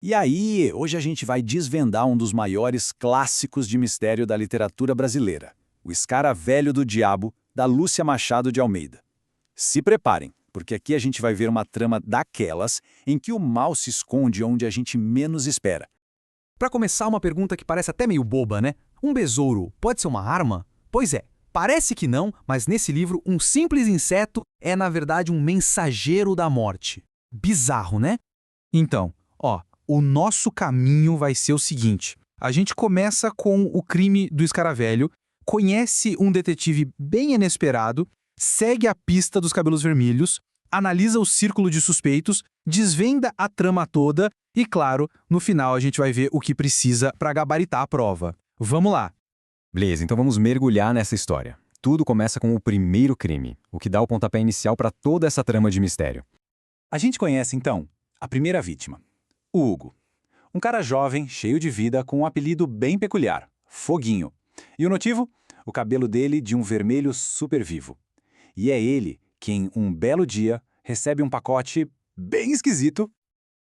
E aí, hoje a gente vai desvendar um dos maiores clássicos de mistério da literatura brasileira, O Escaravelho do Diabo, da Lúcia Machado de Almeida. Se preparem, porque aqui a gente vai ver uma trama daquelas em que o mal se esconde onde a gente menos espera. Para começar, uma pergunta que parece até meio boba, né? Um besouro pode ser uma arma? Pois é, parece que não, mas nesse livro, um simples inseto é, na verdade, um mensageiro da morte. Bizarro, né? Então, o nosso caminho vai ser o seguinte. A gente começa com o crime do escaravelho, conhece um detetive bem inesperado, segue a pista dos cabelos vermelhos, analisa o círculo de suspeitos, desvenda a trama toda e, claro, no final a gente vai ver o que precisa para gabaritar a prova. Vamos lá! Beleza, então vamos mergulhar nessa história. Tudo começa com o primeiro crime, o que dá o pontapé inicial para toda essa trama de mistério. A gente conhece, então, a primeira vítima, o Hugo. Um cara jovem, cheio de vida, com um apelido bem peculiar, Foguinho. E o motivo? O cabelo dele de um vermelho super vivo. E é ele que, em um belo dia, recebe um pacote bem esquisito.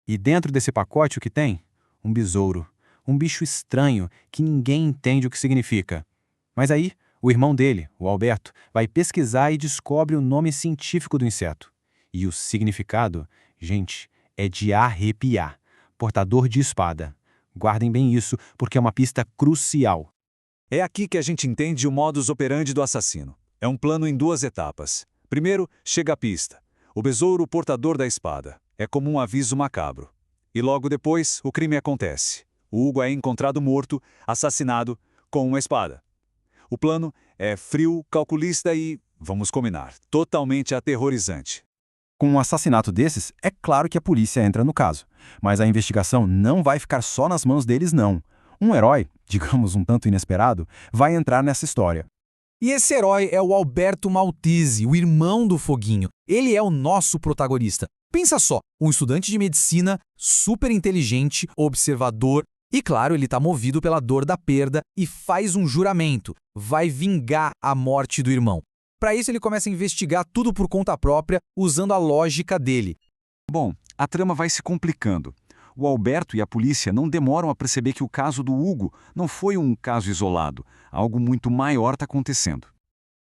E dentro desse pacote o que tem? Um besouro. Um bicho estranho que ninguém entende o que significa. Mas aí, o irmão dele, o Alberto, vai pesquisar e descobre o nome científico do inseto. E o significado, gente, é de arrepiar. Portador de espada. Guardem bem isso, porque é uma pista crucial. É aqui que a gente entende o modus operandi do assassino. É um plano em duas etapas. Primeiro, chega a pista. O besouro portador da espada. É como um aviso macabro. E logo depois, o crime acontece. O Hugo é encontrado morto, assassinado, com uma espada. O plano é frio, calculista e, vamos combinar, totalmente aterrorizante. Com um assassinato desses, é claro que a polícia entra no caso. Mas a investigação não vai ficar só nas mãos deles, não. Um herói, digamos um tanto inesperado, vai entrar nessa história. E esse herói é o Alberto Maltese, o irmão do Foguinho. Ele é o nosso protagonista. Pensa só, um estudante de medicina, super inteligente, observador, e claro, ele está movido pela dor da perda e faz um juramento. Vai vingar a morte do irmão. Para isso, ele começa a investigar tudo por conta própria, usando a lógica dele. Bom, a trama vai se complicando. O Alberto e a polícia não demoram a perceber que o caso do Hugo não foi um caso isolado. Algo muito maior está acontecendo.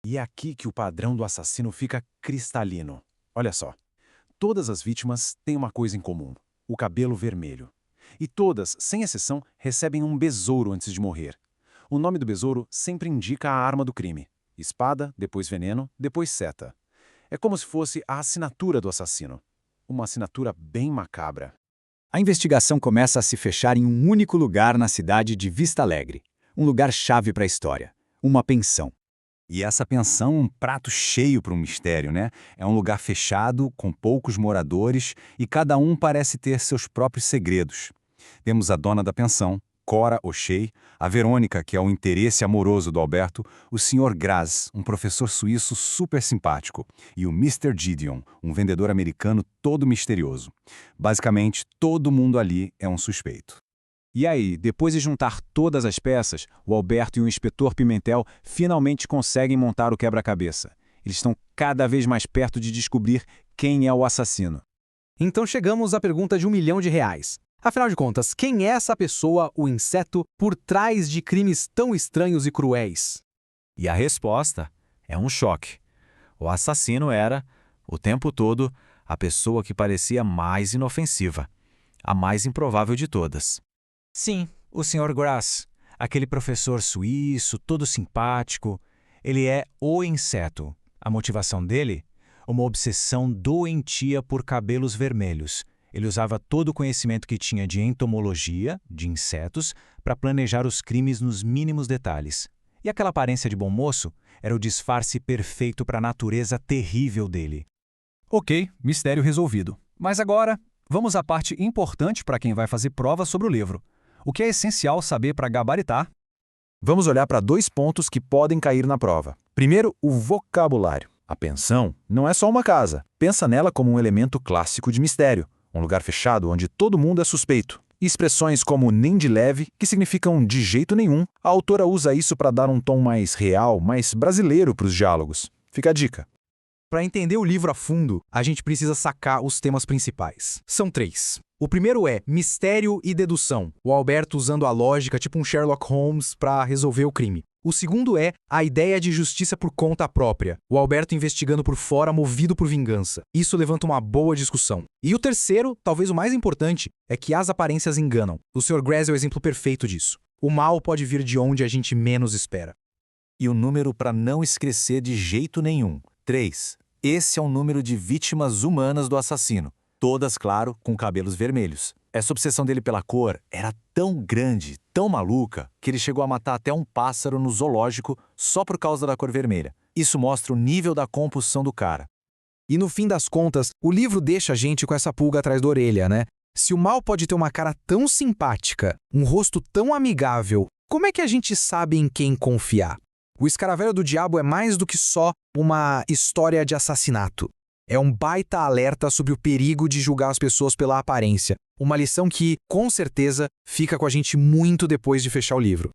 E é aqui que o padrão do assassino fica cristalino. Olha só. Todas as vítimas têm uma coisa em comum: o cabelo vermelho. E todas, sem exceção, recebem um besouro antes de morrer. O nome do besouro sempre indica a arma do crime. Espada, depois veneno, depois seta. É como se fosse a assinatura do assassino. Uma assinatura bem macabra. A investigação começa a se fechar em um único lugar na cidade de Vista Alegre. Um lugar-chave para a história. Uma pensão. E essa pensão é um prato cheio para um mistério, né? É um lugar fechado, com poucos moradores, e cada um parece ter seus próprios segredos. Temos a dona da pensão, Cora O'Shea, a Verônica, que é o interesse amoroso do Alberto, o Sr. Graz, um professor suíço super simpático, e o Mr. Gideon, um vendedor americano todo misterioso. Basicamente, todo mundo ali é um suspeito. E aí, depois de juntar todas as peças, o Alberto e o inspetor Pimentel finalmente conseguem montar o quebra-cabeça. Eles estão cada vez mais perto de descobrir quem é o assassino. Então chegamos à pergunta de R$1 milhão. Afinal de contas, quem é essa pessoa, o inseto, por trás de crimes tão estranhos e cruéis? E a resposta é um choque. O assassino era, o tempo todo, a pessoa que parecia mais inofensiva, a mais improvável de todas. Sim, o Sr. Grass, aquele professor suíço, todo simpático. Ele é o inseto. A motivação dele? Uma obsessão doentia por cabelos vermelhos. Ele usava todo o conhecimento que tinha de entomologia, de insetos, para planejar os crimes nos mínimos detalhes. E aquela aparência de bom moço era o disfarce perfeito para a natureza terrível dele. Ok, mistério resolvido. Mas agora, vamos à parte importante para quem vai fazer prova sobre o livro. O que é essencial saber para gabaritar? Vamos olhar para 2 pontos que podem cair na prova. Primeiro, o vocabulário. A pensão não é só uma casa. Pensa nela como um elemento clássico de mistério. Um lugar fechado onde todo mundo é suspeito. E expressões como nem de leve, que significam de jeito nenhum, a autora usa isso para dar um tom mais real, mais brasileiro para os diálogos. Fica a dica. Para entender o livro a fundo, a gente precisa sacar os temas principais. São 3. O primeiro é mistério e dedução, o Alberto usando a lógica tipo um Sherlock Holmes para resolver o crime. O segundo é a ideia de justiça por conta própria, o Alberto investigando por fora movido por vingança. Isso levanta uma boa discussão. E o terceiro, talvez o mais importante, é que as aparências enganam. O Sr. Gress é o exemplo perfeito disso. O mal pode vir de onde a gente menos espera. E o número para não esquecer de jeito nenhum. 3. Esse é o número de vítimas humanas do assassino. Todas, claro, com cabelos vermelhos. Essa obsessão dele pela cor era tão grande, tão maluca, que ele chegou a matar até um pássaro no zoológico só por causa da cor vermelha. Isso mostra o nível da compulsão do cara. E no fim das contas, o livro deixa a gente com essa pulga atrás da orelha, né? Se o mal pode ter uma cara tão simpática, um rosto tão amigável, como é que a gente sabe em quem confiar? O Escaravelho do Diabo é mais do que só uma história de assassinato. É um baita alerta sobre o perigo de julgar as pessoas pela aparência. Uma lição que, com certeza, fica com a gente muito depois de fechar o livro.